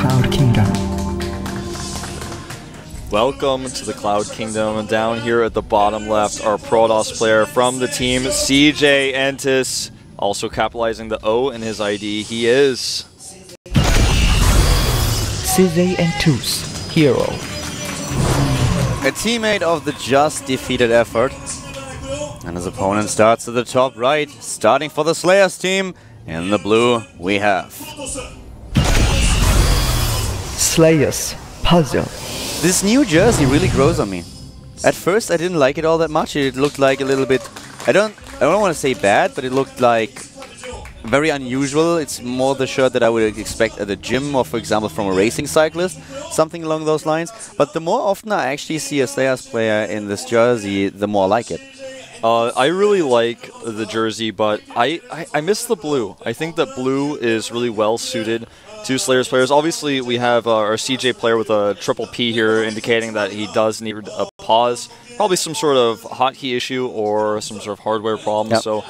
Cloud Kingdom. Welcome to the Cloud Kingdom. And down here at the bottom left, our Protoss player from the team, CJ Entis, also capitalizing the O in his ID. He is CJ Entis, Hero. A teammate of the just defeated effort. And his opponent starts at the top right, starting for the Slayers team. In the blue, we have Slayers, Puzzle. This new jersey really grows on me. At first I didn't like it all that much. It looked like a little bit, I don't want to say bad, but it looked like very unusual. It's more the shirt that I would expect at a gym or, for example, from a racing cyclist, something along those lines. But the more often I actually see a Slayers player in this jersey, the more I like it. I really like the jersey, but I miss the blue. I think that blue is really well suited to Slayers players. Obviously, we have our CJ player with a triple P here, indicating that he does need a pause. Probably some sort of hotkey issue or some sort of hardware problem. Yep. So,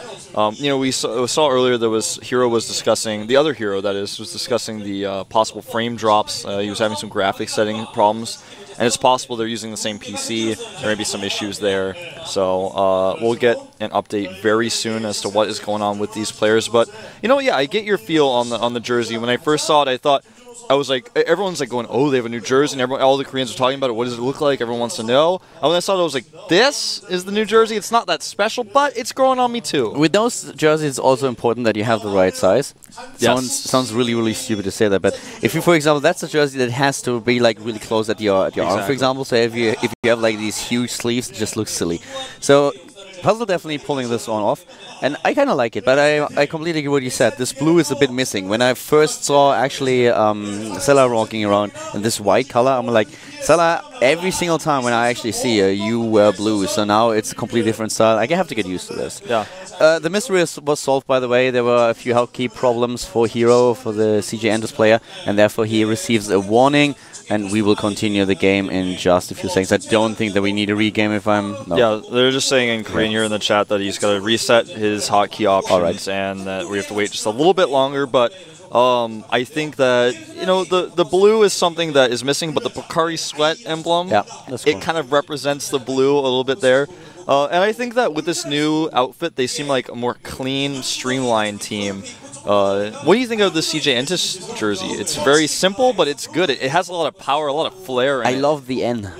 you know, we saw earlier there was Hero was discussing, the other Hero that is, was discussing the possible frame drops. He was having some graphics setting problems. And it's possible they're using the same PC. There may be some issues there. So we'll get an update very soon as to what is going on with these players. But, you know, yeah, I get your feel on the jersey. When I first saw it, I was like, everyone's like going, oh, they have a new jersey, and all the Koreans are talking about it. What does it look like? Everyone wants to know. And when I saw it, I was like, this is the new jersey. It's not that special, but it's growing on me too. With those jerseys, it's also important that you have the right size. Yes. Sounds really, really stupid to say that, but if you, for example, that's a jersey that has to be like really close at your arm, for example. So if you have like these huge sleeves, it just looks silly. So Puzzle definitely pulling this one off, and I kind of like it, but I completely agree what you said. This blue is a bit missing. When I first saw actually Sela walking around in this white color, I'm like, Sela, every single time when I actually see you, you wear blue, so now it's a completely different style. I have to get used to this. Yeah. The mystery was solved, by the way. There were a few hotkey problems for Hero, for the CJ Entis player, and therefore he receives a warning. And we will continue the game in just a few seconds. I don't think that we need a regame if I'm... No. Yeah, they're just saying in Korean here in the chat that he's got to reset his hotkey options and that we have to wait just a little bit longer. But I think that, you know, the blue is something that is missing, but the Pocari Sweat emblem, that's cool. It kind of represents the blue a little bit there. And I think that with this new outfit, they seem like a more clean, streamlined team. What do you think of the CJ Entis jersey? It's very simple, but it's good. It has a lot of power, a lot of flair in it. I love the N.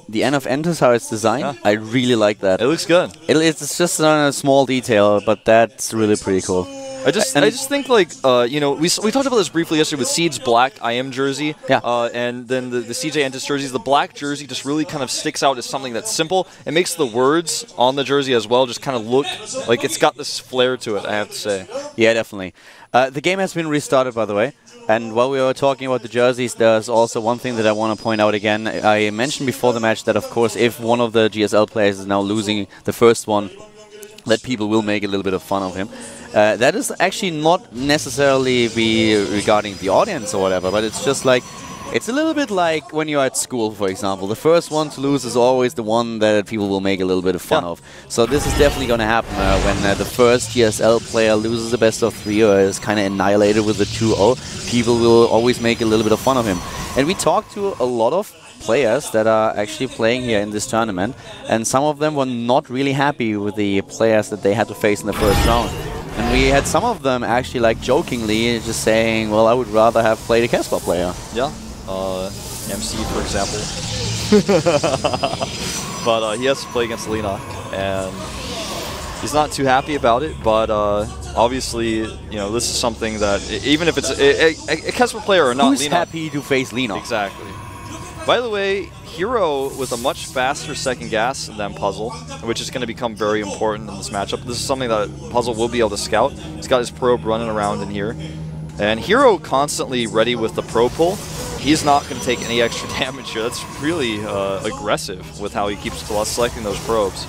The N of Entis, how it's designed, yeah. I really like that. It looks good. It's just a small detail, but that's really pretty cool. I just think, like, you know, we talked about this briefly yesterday with Seed's black IM jersey, and then the CJ Entis jerseys. The black jersey just really kind of sticks out as something that's simple. It makes the words on the jersey as well just kind of look like it's got this flair to it, I have to say. Yeah, definitely. The game has been restarted, by the way. And while we were talking about the jerseys, there's also one thing that I want to point out again. I mentioned before the match that, of course, if one of the GSL players is now losing the first one, that people will make a little bit of fun of him. That is actually not necessarily regarding the audience or whatever, but it's just like, it's a little bit like when you're at school, for example. The first one to lose is always the one that people will make a little bit of fun of. So this is definitely going to happen when the first GSL player loses the best of 3 or is kind of annihilated with a 2-0. People will always make a little bit of fun of him. And we talked to a lot of players that are actually playing here in this tournament, and some of them were not really happy with the players that they had to face in the first round. And we had some of them actually like jokingly just saying, well, I would rather have played a Casper player. Yeah, MC for example. But he has to play against Lena, and he's not too happy about it, but obviously, you know, this is something that, even if it's a Casper player or not, who's Lena, happy to face Lena? Exactly. By the way, Hero with a much faster second gas than Puzzle, which is going to become very important in this matchup. This is something that Puzzle will be able to scout. He's got his probe running around in here. And Hero constantly ready with the probe pull. He's not going to take any extra damage here. That's really aggressive with how he keeps selecting those probes.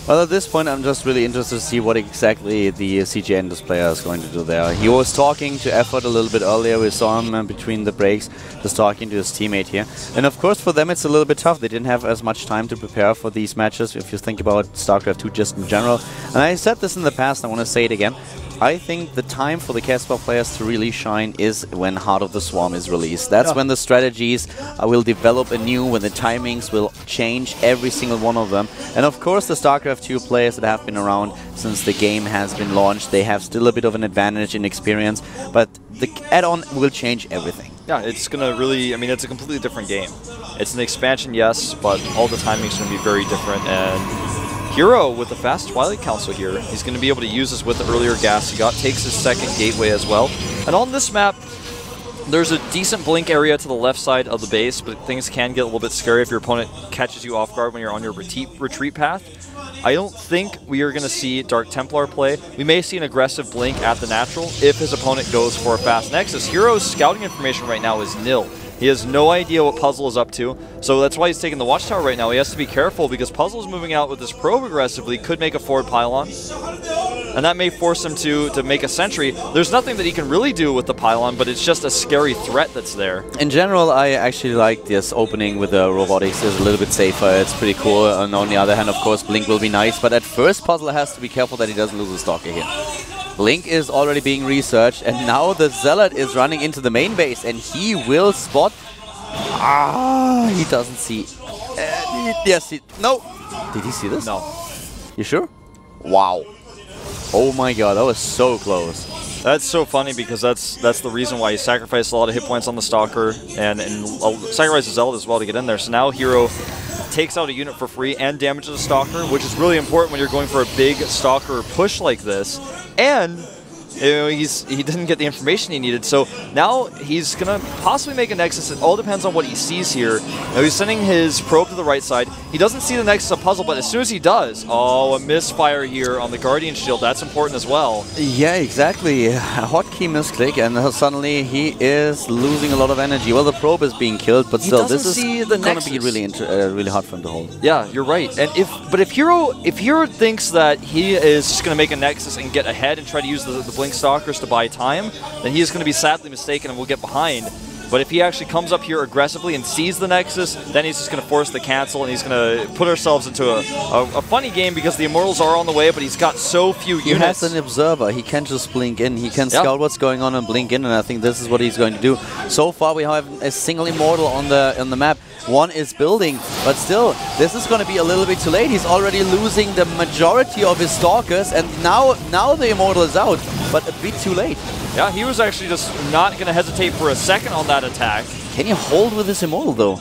Well, at this point, I'm just really interested to see what exactly the CJ Entis player is going to do there. He was talking to Effort a little bit earlier. We saw him between the breaks, just talking to his teammate here. And of course, for them, it's a little bit tough. They didn't have as much time to prepare for these matches, if you think about StarCraft 2 just in general. And I said this in the past, I want to say it again. I think the time for the Casper players to really shine is when Heart of the Swarm is released. That's when the strategies will develop anew, when the timings will change, every single one of them. And of course the StarCraft 2 players that have been around since the game has been launched, they have still a bit of an advantage in experience, but the add-on will change everything. Yeah, it's going to really, I mean, it's a completely different game. It's an expansion, yes, but all the timing's going to be very different. And Hero with the fast Twilight Council here, he's going to be able to use this with the earlier gas he got, takes his second gateway as well. And on this map, there's a decent blink area to the left side of the base, but things can get a little bit scary if your opponent catches you off guard when you're on your retreat path. I don't think we are going to see Dark Templar play. We may see an aggressive blink at the natural if his opponent goes for a fast Nexus. Hero's scouting information right now is nil. He has no idea what Puzzle is up to, so that's why he's taking the Watchtower right now. He has to be careful because Puzzle is moving out with this probe aggressively, could make a forward pylon, and that may force him to make a sentry. There's nothing that he can really do with the pylon, but it's just a scary threat that's there. In general, I actually like this opening with the robotics. It's a little bit safer. It's pretty cool. And on the other hand, of course, Blink will be nice, but at first Puzzle has to be careful that he doesn't lose a Stalker here. Blink is already being researched, and now the Zealot is running into the main base, and he will spot... he doesn't see... yes, no! Did he see this? No. You sure? Wow. Oh my god, that was so close. That's so funny because that's the reason why he sacrificed a lot of hit points on the Stalker and sacrificed the Zealot as well to get in there. So now Hero takes out a unit for free and damages the Stalker, which is really important when you're going for a big Stalker push like this. And you know, he didn't get the information he needed, so now he's going to possibly make a Nexus. It all depends on what he sees here. Now he's sending his probe to the right side. He doesn't see the Nexus of Puzzle, but as soon as he does, oh, a misfire here on the Guardian Shield. That's important as well. Yeah, exactly. A hotkey misclick, and suddenly he is losing a lot of energy. Well, the probe is being killed, but still, this is going to be really hard for him to hold. Yeah, you're right. And if Hero thinks that he is just going to make a Nexus and get ahead and try to use the Blink Stalkers to buy time, then he is going to be sadly mistaken and will get behind. But if he actually comes up here aggressively and sees the Nexus, then he's just going to force the cancel, and he's going to put ourselves into a funny game because the Immortals are on the way, but he's got so few units. He has an observer. He can just blink in. He can scout what's going on and blink in, and I think this is what he's going to do. So far, we have a single Immortal on the map. One is building, but still, this is going to be a little bit too late. He's already losing the majority of his Stalkers, and now the Immortal is out, but a bit too late. Yeah, he was actually just not going to hesitate for a second on that attack. Can he hold with this Immortal, though?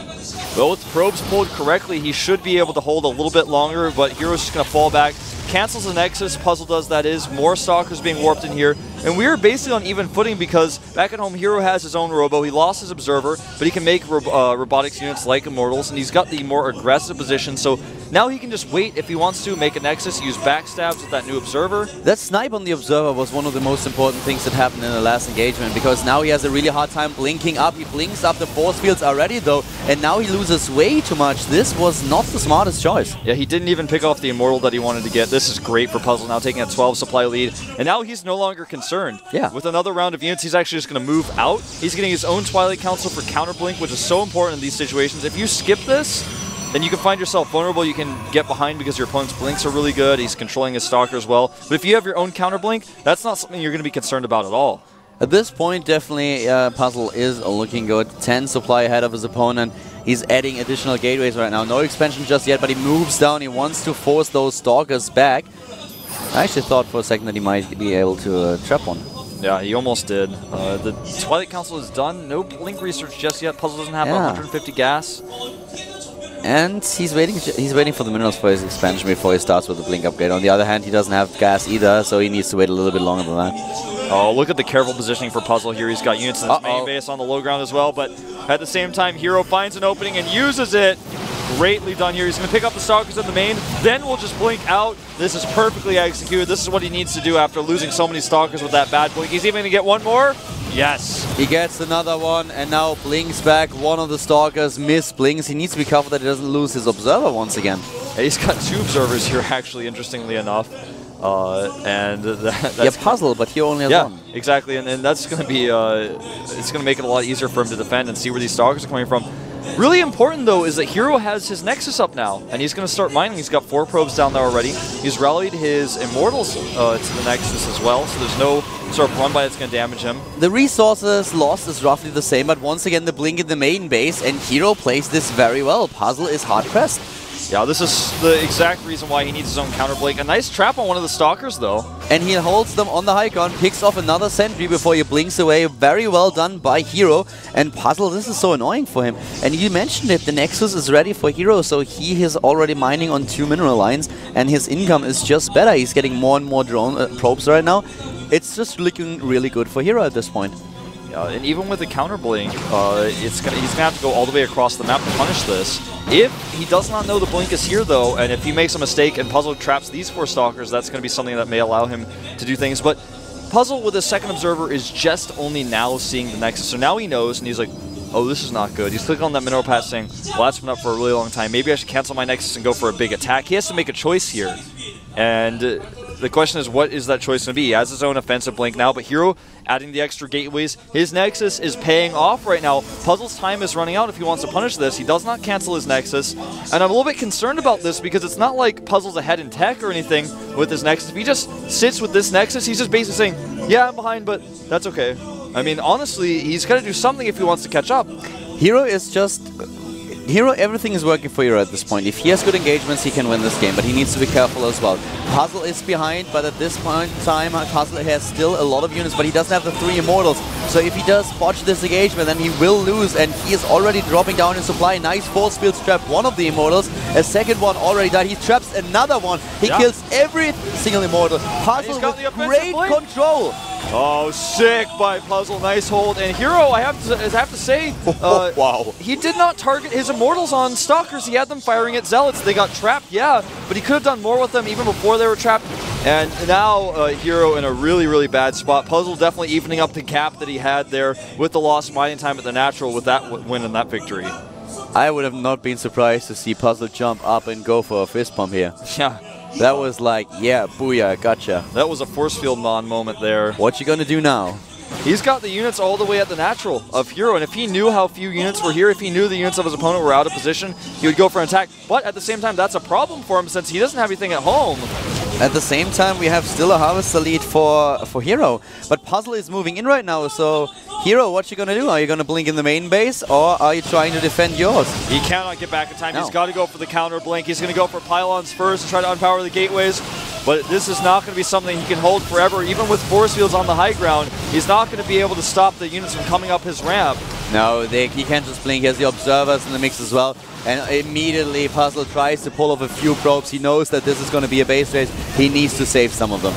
Well, with probes pulled correctly, he should be able to hold a little bit longer, but Hero's just going to fall back. Cancels the Nexus, Puzzle does that is. More Stalkers being warped in here. And we're basically on even footing because back at home, Hero has his own Robo. He lost his Observer, but he can make robotics units like Immortals, and he's got the more aggressive position. So now he can just wait if he wants to, make a Nexus, use backstabs with that new Observer. That snipe on the Observer was one of the most important things that happened in the last engagement, because now he has a really hard time blinking up. He blinks up, the force fields already though, and now he loses way too much. This was not the smartest choice. Yeah, he didn't even pick off the Immortal that he wanted to get. This is great for Puzzle, now taking a 12 supply lead, and now he's no longer concerned. Yeah. With another round of units, he's actually just going to move out. He's getting his own Twilight Council for counterblink, which is so important in these situations. If you skip this, then you can find yourself vulnerable. You can get behind because your opponent's blinks are really good. He's controlling his Stalker as well. But if you have your own counterblink, that's not something you're going to be concerned about at all. At this point, definitely Puzzle is looking good. 10 supply ahead of his opponent. He's adding additional gateways right now. No expansion just yet, but he moves down. He wants to force those Stalkers back. I actually thought for a second that he might be able to trap one. Yeah, he almost did. The Twilight Council is done. No blink research just yet. Puzzle doesn't have 150 gas. And he's waiting for the minerals for his expansion before he starts with the blink upgrade. On the other hand, he doesn't have gas either, so he needs to wait a little bit longer than that. Oh, look at the careful positioning for Puzzle here. He's got units in his main base on the low ground as well, but at the same time, Hero finds an opening and uses it. Greatly done here. He's going to pick up the Stalkers in the main, then we'll just blink out. This is perfectly executed. This is what he needs to do after losing so many Stalkers with that bad blink. He's even going to get one more. Yes. He gets another one and now blinks back. One of the Stalkers blinks. He needs to be careful that he doesn't lose his Observer once again. Yeah, he's got 2 Observers here, actually, interestingly enough. That's Puzzle, but he only has one. Exactly, and that's going to be, it's going to make it a lot easier for him to defend and see where these Stalkers are coming from. Really important, though, is that Hero has his Nexus up now, and he's going to start mining. He's got 4 probes down there already. He's rallied his Immortals to the Nexus as well, so there's no sort of run-by that's going to damage him. The resources lost is roughly the same, but once again the blink in the main base, and Hero plays this very well. Puzzle is hard-pressed. Yeah, this is the exact reason why he needs his own counter blink. A nice trap on one of the Stalkers, though. And he holds them on the high ground, picks off another sentry before he blinks away. Very well done by Hero. And Puzzle, this is so annoying for him. And you mentioned it, the Nexus is ready for Hero, so he is already mining on 2 mineral lines, and his income is just better. He's getting more and more drone probes right now. It's just looking really good for Hero at this point. And even with the counter blink, he's gonna have to go all the way across the map to punish this. If he does not know the blink is here, though, and if he makes a mistake and Puzzle traps these 4 Stalkers, that's going to be something that may allow him to do things. But Puzzle with his second Observer is just only now seeing the Nexus. So now he knows, and he's like, oh, this is not good. He's clicking on that mineral patch saying, well, that's been up for a really long time. Maybe I should cancel my Nexus and go for a big attack. He has to make a choice here. And the question is, what is that choice going to be? He has his own offensive blink now, but Hero adding the extra gateways. His Nexus is paying off right now. Puzzle's time is running out if he wants to punish this. He does not cancel his Nexus. And I'm a little bit concerned about this because it's not like Puzzle's ahead in tech or anything with his Nexus. If he just sits with this Nexus, he's just basically saying, yeah, I'm behind, but that's okay. I mean, honestly, he's got to do something if he wants to catch up. Hero is just... Hero, everything is working for Hero at this point. If he has good engagements, he can win this game, but he needs to be careful as well. Puzzle is behind, but at this point in time, Puzzle has still a lot of units, but he doesn't have the 3 Immortals. So if he does botch this engagement, then he will lose, and he is already dropping down in supply. Nice force field trap, one of the Immortals. A second one already died. He traps another one. He kills every single Immortal. Puzzle with great control. Oh, sick by Puzzle. Nice hold. And Hero, I have to say, wow. He did not target his Immortals on Stalkers. He had them firing at Zealots. They got trapped, yeah, but he could have done more with them even before they were trapped. And now Hero in a really, really bad spot. Puzzle definitely evening up the gap that he had there with the lost mining time at the natural with that win and that victory. I would have not been surprised to see Puzzle jump up and go for a fist pump here. Yeah. That was like, yeah, booyah, gotcha. That was a force field mon moment there. What you gonna do now? He's got the units all the way at the natural of Hero, and if he knew how few units were here, if he knew the units of his opponent were out of position, he would go for an attack. But at the same time, that's a problem for him since he doesn't have anything at home. At the same time, we have still a Harvester lead for Hero, but Puzzle is moving in right now, so Hero, what you gonna do? Are you gonna blink in the main base, or are you trying to defend yours? He cannot get back in time. No. He's got to go for the counter blink. He's gonna go for pylons first and try to unpower the gateways, but this is not gonna be something he can hold forever. Even with force fields on the high ground, he's not gonna be able to stop the units from coming up his ramp. No, he can't just blink. He has the Observers in the mix as well. And immediately Puzzle tries to pull off a few probes. He knows that this is going to be a base race. He needs to save some of them.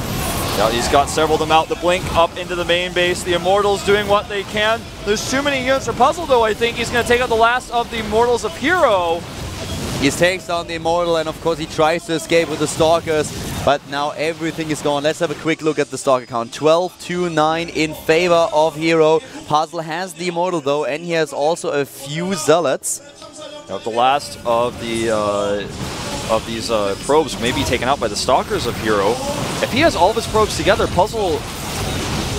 Yeah, he's got several of them out. The blink up into the main base. The Immortals doing what they can. There's too many units for Puzzle, though. I think he's going to take out the last of the Immortals of Hero. He takes down the Immortal, and of course he tries to escape with the Stalkers. But now everything is gone. Let's have a quick look at the Stalker count. 12-9 in favor of Hero. Puzzle has the Immortal, though, and he has also a few Zealots. The last of the these probes may be taken out by the Stalkers of Hero. If he has all of his probes together, Puzzle,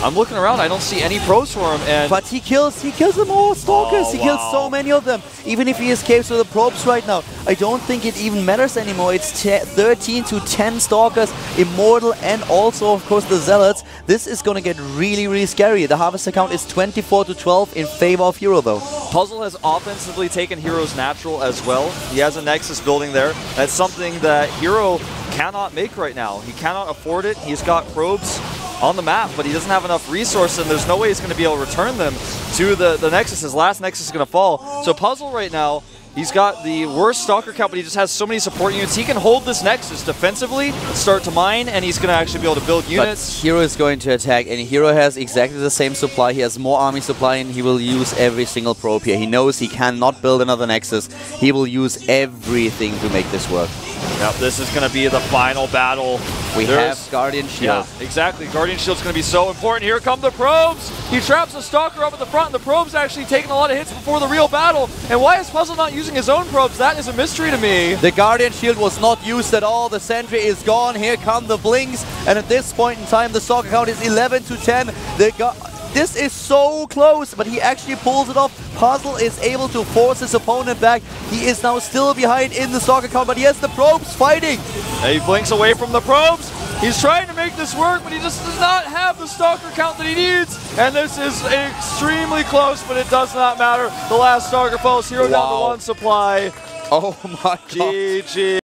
I'm looking around, I don't see any probes for him. And but he kills them all, Stalkers. Oh, he kills so many of them. Even if he escapes with the probes right now, I don't think it even matters anymore. It's 13-10 Stalkers, Immortal, and also, of course, the Zealots. This is going to get really, really scary. The Harvester count is 24-12 in favor of Hero, though. Puzzle has offensively taken Hero's natural as well. He has a Nexus building there. That's something that Hero cannot make right now. He cannot afford it. He's got probes on the map, but he doesn't have enough resources, and there's no way he's going to be able to return them to the Nexus. His last Nexus is going to fall. So Puzzle right now, he's got the worst Stalker count, but he just has so many support units. He can hold this Nexus defensively, start to mine, and he's going to actually be able to build units. But Hero is going to attack, and Hero has exactly the same supply. He has more army supply, and he will use every single probe here. He knows he cannot build another Nexus. He will use everything to make this work. Yep, this is going to be the final battle. We have Guardian Shield. Yeah, exactly. Guardian Shield's going to be so important. Here come the probes. He traps a Stalker up at the front, and the probe's actually taking a lot of hits before the real battle. And why is Puzzle not using his own probes? That is a mystery to me. The Guardian Shield was not used at all. The sentry is gone. Here come the blinks. And at this point in time, the Stalker count is 11-10. This is so close, but he actually pulls it off. Puzzle is able to force his opponent back. He is now still behind in the Stalker count, but he has the probes fighting. And he blinks away from the probes. He's trying to make this work, but he just does not have the Stalker count that he needs. And this is extremely close, but it does not matter. The last Stalker falls. Hero down to 1 supply. Oh my god. GG.